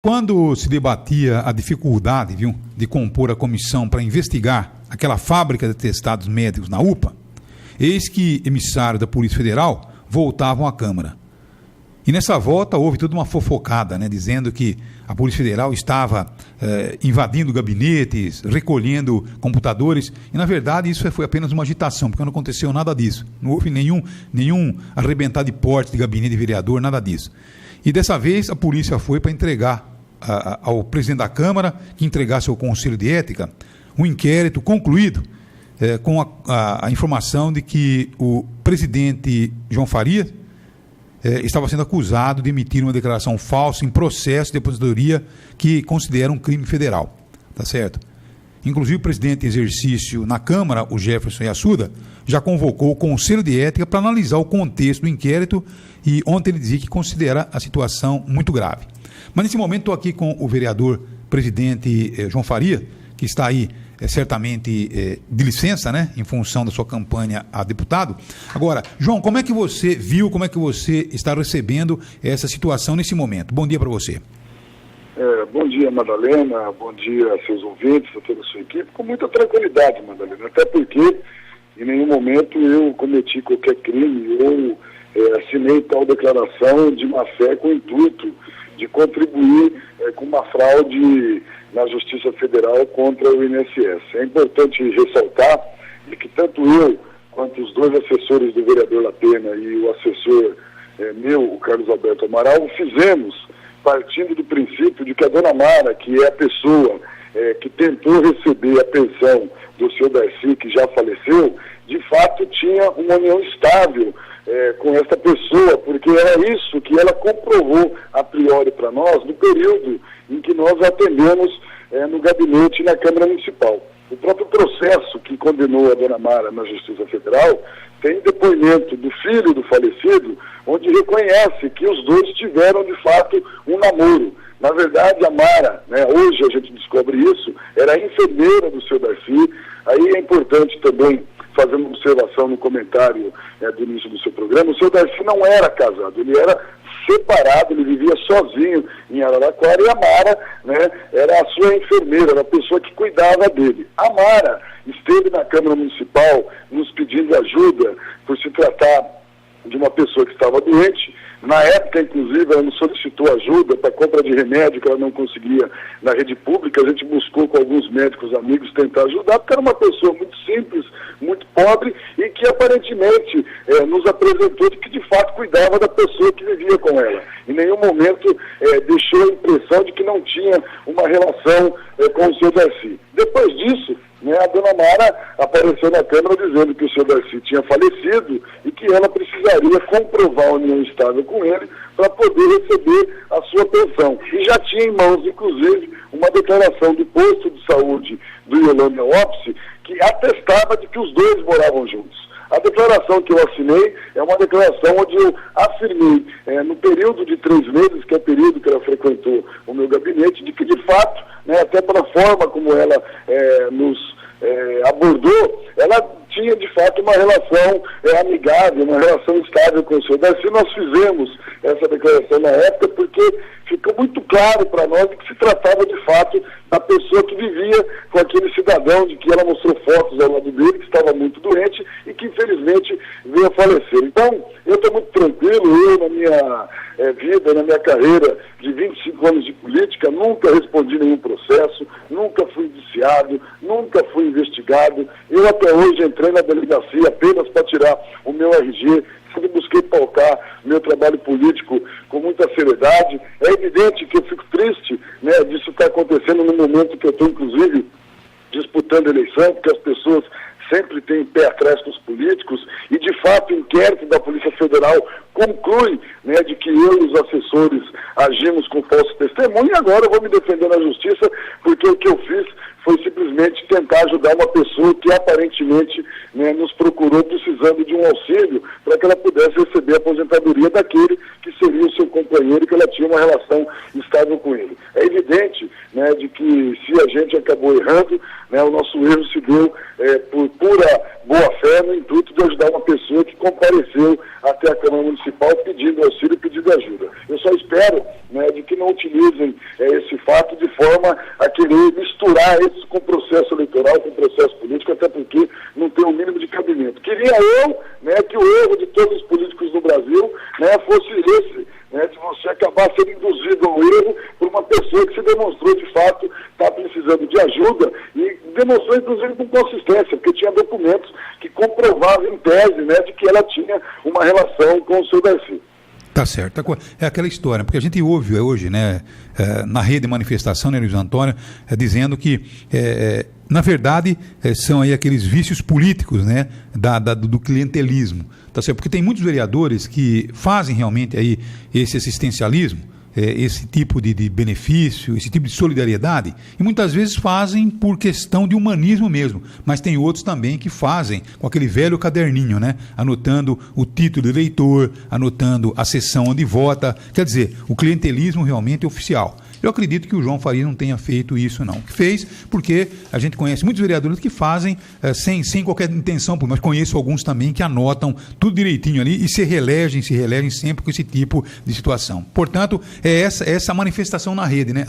Quando se debatia a dificuldade, de compor a comissão para investigar aquela fábrica de atestados médicos na UPA, eis que emissários da Polícia Federal voltavam à Câmara. E nessa volta houve toda uma fofocada, dizendo que a Polícia Federal estava invadindo gabinetes, recolhendo computadores, e na verdade isso foi apenas uma agitação, porque não aconteceu nada disso. Não houve nenhum arrebentar de porte de gabinete de vereador, nada disso. E dessa vez a polícia foi para entregar ao presidente da Câmara, que entregasse ao Conselho de Ética, um inquérito concluído com a informação de que o presidente João Faria estava sendo acusado de emitir uma declaração falsa em processo de aposentadoria que considera um crime federal. Tá certo? Inclusive o presidente em exercício na Câmara, o Jefferson Yasuda, já convocou o Conselho de Ética para analisar o contexto do inquérito e ontem ele dizia que considera a situação muito grave. Mas nesse momento estou aqui com o vereador presidente João Faria, que está aí certamente de licença, em função da sua campanha a deputado. Agora, João, como é que você viu, como é que você está recebendo essa situação nesse momento? Bom dia para você. Bom dia, Madalena, bom dia a seus ouvintes, a toda a sua equipe, com muita tranquilidade, Madalena, até porque em nenhum momento eu cometi qualquer crime ou assinei tal declaração de má fé com o intuito de contribuir com uma fraude na Justiça Federal contra o INSS. É importante ressaltar que tanto eu quanto os dois assessores do vereador Lapena e o assessor meu, o Carlos Alberto Amaral, fizemos partindo do princípio de que a dona Mara, que é a pessoa que tentou receber a pensão do seu Darcy, que já faleceu, de fato tinha uma união estável com esta pessoa, porque era isso que ela comprovou a priori para nós no período em que nós atendemos no gabinete na Câmara Municipal. O próprio processo que condenou a dona Mara na Justiça Federal tem depoimento do filho do falecido, onde reconhece que os dois tiveram, de fato, um namoro. Na verdade, a Mara, hoje a gente descobre isso, era a enfermeira do seu Darcy. Aí é importante também fazer uma observação no comentário do início do seu programa. O seu Darcy não era casado, ele era separado, ele vivia sozinho em Araraquara, e a Mara era a sua enfermeira, era a pessoa que cuidava dele. A Mara esteve na Câmara Municipal nos pedindo ajuda por se tratar de uma pessoa que estava doente. Na época, inclusive, ela nos solicitou ajuda para compra de remédio que ela não conseguia na rede pública. A gente buscou com alguns médicos amigos tentar ajudar, porque era uma pessoa muito simples, muito pobre, e que aparentemente nos apresentou de que de fato cuidava da pessoa que vivia com ela. Em nenhum momento deixou a impressão de que não tinha uma relação com o seu Darcy. Depois disso, a dona Mara apareceu na Câmara dizendo que o seu Darcy tinha falecido e que ela precisaria comprovar a união estável com ele para poder receber a sua pensão. E já tinha em mãos, inclusive, uma declaração do posto de saúde do Yolanda Ópice que atestava de que os dois moravam juntos. A declaração que eu assinei é uma declaração onde eu afirmei, no período de 3 meses, que é o período que ela frequentou o meu gabinete, de que de fato, até pela forma como ela nos abordou, ela tinha de fato uma relação amigável, uma relação estável com o senhor Darcy. Nós fizemos essa declaração na época porque ficou muito claro para nós de que se tratava de fato da pessoa que vivia com aquele cidadão, de que ela mostrou fotos ao lado dele, que estava muito doente e que infelizmente veio a falecer. Então, eu estou muito tranquilo, eu na minha vida, na minha carreira de 25 anos de política, nunca respondi nenhum processo, nunca fui indiciado, nunca fui investigado. Eu até hoje entrei na delegacia apenas para tirar o meu RG, sempre busquei pautar meu trabalho político com muita seriedade. É evidente que eu fico triste disso estar acontecendo no momento que eu estou, inclusive, disputando a eleição, porque as pessoas sempre têm pé atrás com os políticos, e de fato o inquérito da Polícia Federal conclui de que eu e os assessores agimos com falso testemunho, e agora eu vou me defender na justiça, porque o que eu fiz foi simplesmente tentar ajudar uma pessoa que aparentemente nos procurou precisando de um auxílio para que ela pudesse receber a aposentadoria daquele que seria o seu companheiro companheiro, que ela tinha uma relação estável com ele. É evidente, né, de que se a gente acabou errando, né, o nosso erro se deu por pura boa-fé no intuito de ajudar uma pessoa que compareceu até a Câmara Municipal pedindo auxílio, pedindo ajuda. Eu só espero, né, de que não utilizem esse fato de forma a querer misturar isso com processo eleitoral, com processo político, até porque não tem o mínimo de cabimento. Queria eu, né, que o erro de todos os políticos no Brasil, né, fosse esse, né, de você acabar sendo induzido ao erro por uma pessoa que se demonstrou de fato estar precisando de ajuda e demonstrou inclusive com consistência, porque tinha documentos que comprovavam em tese, né, de que ela tinha uma relação com o seu Darcy. Tá certo. É aquela história, porque a gente ouve hoje, né, na rede de manifestação, né, Luiz Antônio, dizendo que, na verdade, são aí aqueles vícios políticos, né, do clientelismo. Tá certo? Porque tem muitos vereadores que fazem realmente aí esse assistencialismo, esse tipo de benefício, esse tipo de solidariedade, e muitas vezes fazem por questão de humanismo mesmo, mas tem outros também que fazem com aquele velho caderninho, né? Anotando o título de eleitor, anotando a sessão onde vota, quer dizer, o clientelismo realmente é oficial. Eu acredito que o João Faria não tenha feito isso, não. Fez porque a gente conhece muitos vereadores que fazem sem qualquer intenção, mas conheço alguns também que anotam tudo direitinho ali e se reelegem sempre com esse tipo de situação. Portanto, é essa manifestação na rede, né?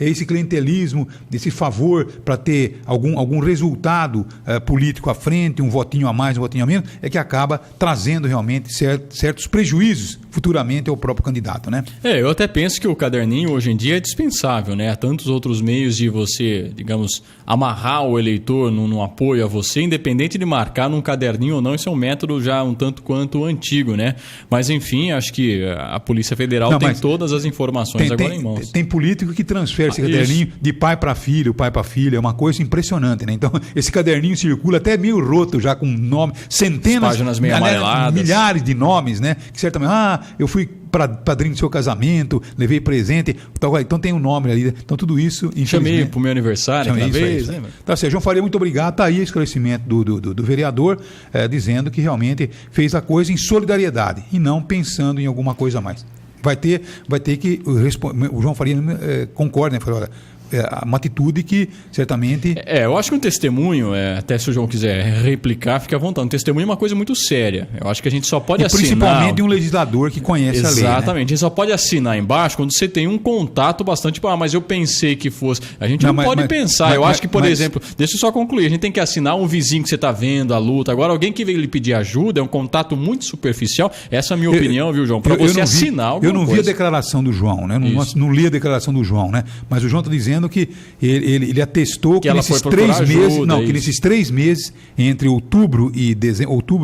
É esse clientelismo, esse favor para ter algum resultado político à frente, um votinho a mais, um votinho a menos, é que acaba trazendo realmente certos prejuízos futuramente ao próprio candidato, né? Eu até penso que o caderninho hoje em dia é dispensável, né? Há tantos outros meios de você, digamos, amarrar o eleitor num apoio a você, independente de marcar num caderninho ou não. Isso é um método já um tanto quanto antigo, né? Mas, enfim, acho que a Polícia Federal tem todas as informações agora em mãos. Tem político que transfere esse caderninho de pai para filho, pai para filha, é uma coisa impressionante, né? Então, esse caderninho circula até meio roto já com nome, centenas, páginas meio amareladas, milhares de nomes, né? Que certamente, eu fui padrinho do seu casamento, levei presente, então tem um nome ali, então tudo isso... Chamei para o meu aniversário aquela vez. Né? Tá certo, João Faria, muito obrigado, está aí o esclarecimento do vereador, dizendo que realmente fez a coisa em solidariedade e não pensando em alguma coisa a mais. Vai ter que, o João Faria concorda, né? Falou, olha, uma atitude que certamente... eu acho que um testemunho, até se o João quiser replicar, fica à vontade. Um testemunho é uma coisa muito séria. Eu acho que a gente só pode assinar... Principalmente um legislador que conhece a lei. Exatamente. A gente só pode assinar embaixo quando você tem um contato bastante... mas eu pensei que fosse... A gente não pode pensar. Eu acho que, por exemplo... Deixa eu só concluir. A gente tem que assinar um vizinho que você está vendo a luta. Agora, alguém que veio lhe pedir ajuda, é um contato muito superficial. Essa é a minha opinião, viu, João? Para você assinar alguma coisa. Eu não vi a declaração do João, né? Não li a declaração do João, né? Mas o João está dizendo que ele atestou que nesses 3 meses, que nesses 3 meses, entre outubro,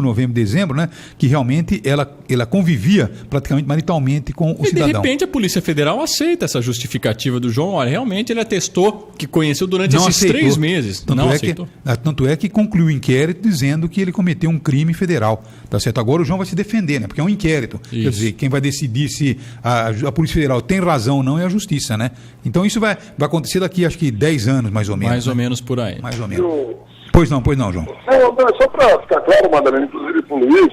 novembro e dezembro, né, que realmente ela convivia praticamente maritalmente com o cidadão. E de repente a Polícia Federal aceita essa justificativa do João. Olha, realmente ele atestou que conheceu durante esses 3 meses. Tanto é que concluiu o inquérito dizendo que ele cometeu um crime federal. Tá certo? Agora o João vai se defender, né? Porque é um inquérito. Isso. Quer dizer, quem vai decidir se a Polícia Federal tem razão ou não é a Justiça, né? Então isso vai acontecer daqui, acho que 10 anos, mais ou menos. Mais ou menos por aí. Mais ou menos. Pois não, João. Só para ficar claro, Madalena, inclusive para o Luiz,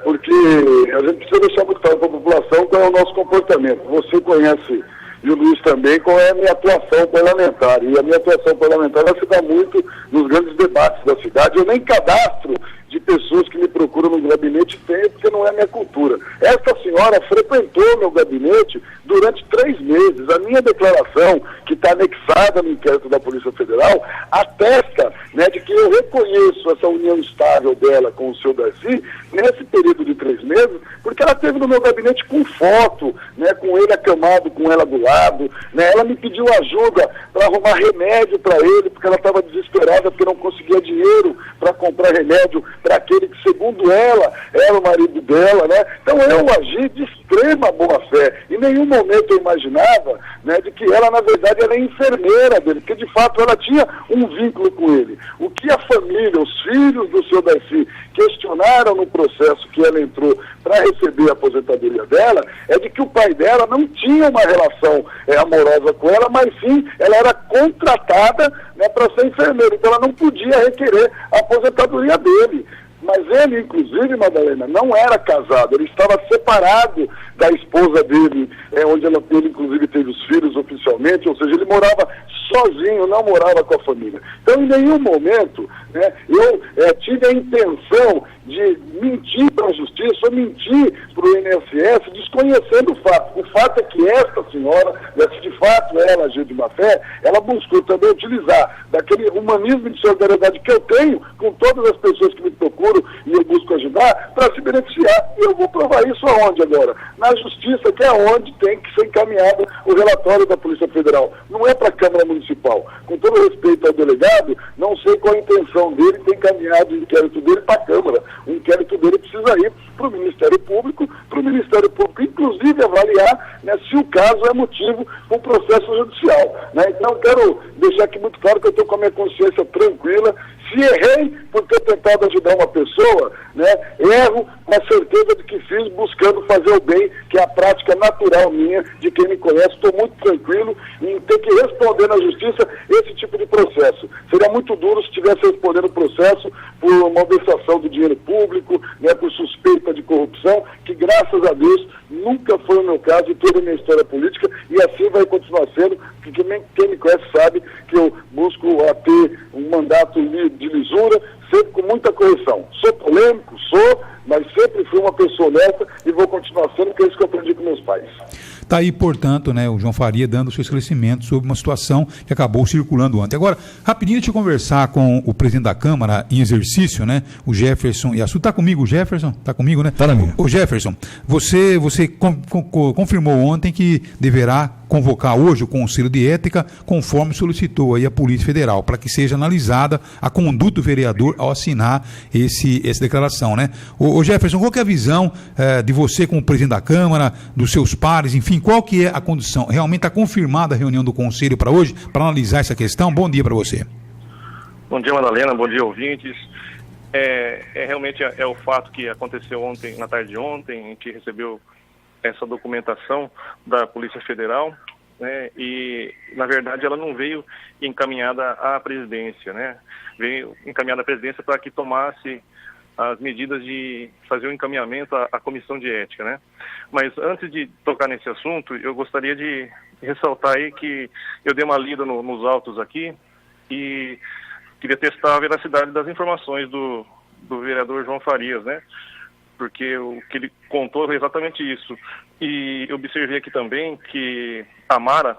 porque a gente precisa deixar muito claro para a população qual é o nosso comportamento. Você conhece, e o Luiz também, qual é a minha atuação parlamentar. E a minha atuação parlamentar vai se dar muito nos grandes debates da cidade. Eu nem cadastro de pessoas que me procuram no gabinete tenho, porque não é a minha cultura. Esta senhora frequentou meu gabinete durante 3 meses. A minha declaração, que está anexada no inquérito da Polícia Federal, atesta, né, de que eu reconheço essa união estável dela com o seu Darcy nesse período de 3 meses, porque ela esteve no meu gabinete com foto, né, com ele acamado, com ela do lado, né, ela me pediu ajuda para arrumar remédio para ele, porque ela estava desesperada, porque não conseguia dinheiro para comprar remédio para aquele que, segundo ela, era o marido dela, né? Então eu agi de extrema boa-fé. Em nenhum momento eu imaginava, né, de que ela, na verdade, era enfermeira dele, porque, de fato, ela tinha um vínculo com ele. O que a família, os filhos do seu Darcy, questionaram no processo que ela entrou para receber a aposentadoria dela, é de que o pai dela não tinha uma relação amorosa com ela, mas sim, ela era contratada, né, para ser enfermeira. Então ela não podia requerer a aposentadoria dele. Mas ele, inclusive, Madalena, não era casado, ele estava separado da esposa dele, onde ele, inclusive, teve os filhos oficialmente, ou seja, ele morava sozinho, não morava com a família. Então, em nenhum momento, né, eu tive a intenção de mentir para a justiça ou mentir para o INSS, desconhecendo o fato. O fato é que esta senhora, se de fato ela agiu de má fé, ela buscou também utilizar daquele humanismo de solidariedade que eu tenho com todas as pessoas que me procuram e eu busco ajudar para se beneficiar. E eu vou provar isso aonde agora? Na justiça, que é onde tem que ser encaminhado o relatório da Polícia Federal. Não é para a Câmara Municipal. Com todo respeito ao delegado, não sei qual a intenção dele ter encaminhado o inquérito dele para a Câmara. O inquérito dele precisa ir para o Ministério Público, inclusive avaliar, né, se o caso é motivo para um processo judicial. Né? Então, quero deixar aqui muito claro que eu estou com a minha consciência tranquila. Se errei por ter tentado ajudar uma pessoa, né, erro com a certeza de que fiz buscando fazer o bem, que é a prática natural minha, de quem me conhece. Estou muito tranquilo em ter que responder na justiça esse tipo de processo. Seria muito duro se estivesse respondendo o processo por malversação do dinheiro público, né, por suspeita de corrupção, que graças a Deus nunca foi o meu caso em toda a minha história política, e assim vai continuar sendo, porque quem me conhece sabe que eu busco ter um mandato de lisura, sempre com muita correção. Sou polêmico, mas sempre fui uma pessoa honesta e vou continuar sendo, porque é isso que eu aprendi com meus pais. Está aí, portanto, né, o João Faria dando o seu esclarecimento sobre uma situação que acabou circulando ontem. Agora, rapidinho, deixa eu conversar com o presidente da Câmara em exercício, né, o Jefferson Yassu. Está comigo, o Jefferson? Está comigo, né? Está na minha. O Jefferson, você confirmou ontem que deverá convocar hoje o Conselho de Ética, conforme solicitou aí a Polícia Federal, para que seja analisada a conduta do vereador ao assinar essa declaração, né? O Jefferson, qual que é a visão de você como presidente da Câmara, dos seus pares, enfim, qual que é a condição? Realmente está confirmada a reunião do Conselho para hoje, para analisar essa questão? Bom dia para você. Bom dia, Madalena, bom dia, ouvintes. Realmente é o fato que aconteceu ontem, na tarde de ontem, a gente recebeu essa documentação da Polícia Federal, né, e, na verdade, ela não veio encaminhada à presidência, né, veio encaminhada à presidência para que tomasse as medidas de fazer o encaminhamento à comissão de ética, né. Mas antes de tocar nesse assunto, eu gostaria de ressaltar aí que eu dei uma lida nos autos aqui e queria testar a veracidade das informações do vereador João Farias, né, porque o que ele contou é exatamente isso. E eu observei aqui também que a Mara,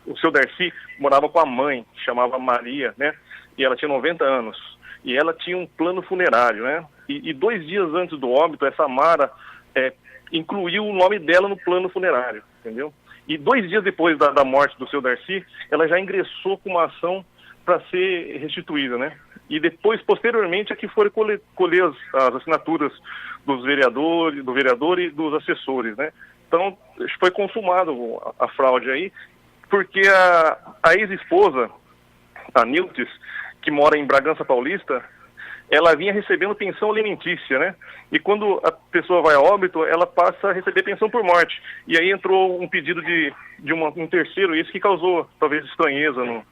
o seu Darcy morava com a mãe, chamava Maria, né? E ela tinha 90 anos. E ela tinha um plano funerário, né? E 2 dias antes do óbito, essa Mara incluiu o nome dela no plano funerário, entendeu? E 2 dias depois da morte do seu Darcy, ela já ingressou com uma ação para ser restituída, né? E depois, posteriormente, é que foram colher as assinaturas do vereador e dos assessores, né? Então, foi consumado a fraude aí, porque a ex-esposa, a Niltes, que mora em Bragança Paulista, ela vinha recebendo pensão alimentícia, né? E quando a pessoa vai a óbito, ela passa a receber pensão por morte. E aí entrou um pedido de um terceiro, isso que causou, talvez, estranheza no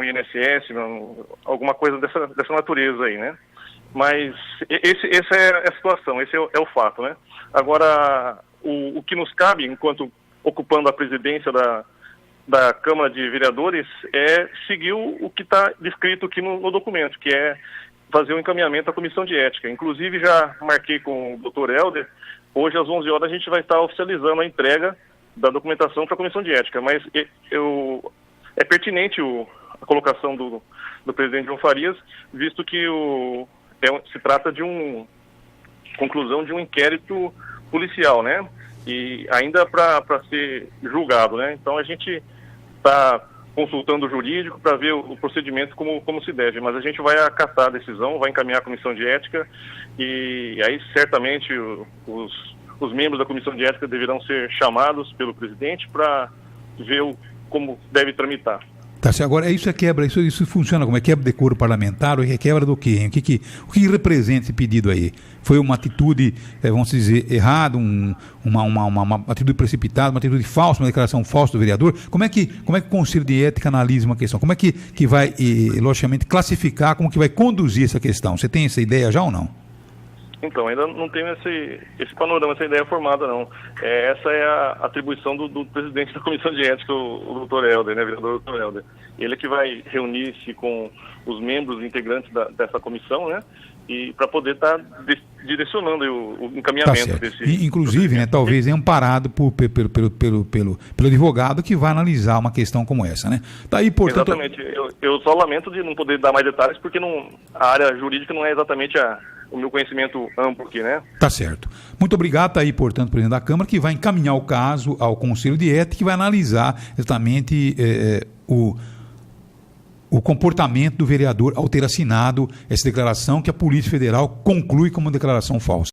INSS, alguma coisa dessa natureza aí, né? Mas essa é a situação, esse é o fato, né? Agora, o que nos cabe, enquanto ocupando a presidência da Câmara de Vereadores, é seguir o que está descrito aqui no documento, que é fazer o encaminhamento à Comissão de Ética. Inclusive, já marquei com o Dr. Helder, hoje às 11 horas a gente vai estar oficializando a entrega da documentação para a Comissão de Ética, mas é pertinente a colocação do presidente João Farias, visto que se trata de conclusão de um inquérito policial, né? E ainda para ser julgado, né? Então a gente está consultando o jurídico para ver o procedimento como se deve, mas a gente vai acatar a decisão, vai encaminhar a Comissão de Ética e aí certamente os membros da Comissão de Ética deverão ser chamados pelo presidente para ver como deve tramitar. Tá certo. Agora, isso é quebra, isso funciona como? É quebra de decoro parlamentar ou é quebra do quê? O que representa esse pedido aí? Foi uma atitude, vamos dizer, errada, uma atitude precipitada, uma atitude falsa, uma declaração falsa do vereador? Como é que o Conselho de Ética analisa uma questão? Como é que vai, logicamente, classificar, como que vai conduzir essa questão? Você tem essa ideia já ou não? Então, ainda não tenho esse panorama, essa ideia formada, não. Essa é a atribuição do presidente da Comissão de Ética, o doutor Helder, né, vereador doutor Helder. Ele é que vai reunir-se com os membros integrantes dessa comissão, né, e para poder estar direcionando o encaminhamento desse... Inclusive, né, talvez amparado pelo advogado que vai analisar uma questão como essa, né? Tá aí, portanto... Exatamente. Eu só lamento de não poder dar mais detalhes, porque a área jurídica não é exatamente o meu conhecimento amplo aqui, né? Tá certo. Muito obrigado, tá aí, portanto, o presidente da Câmara, que vai encaminhar o caso ao Conselho de Ética, que vai analisar exatamente o comportamento do vereador ao ter assinado essa declaração que a Polícia Federal conclui como declaração falsa.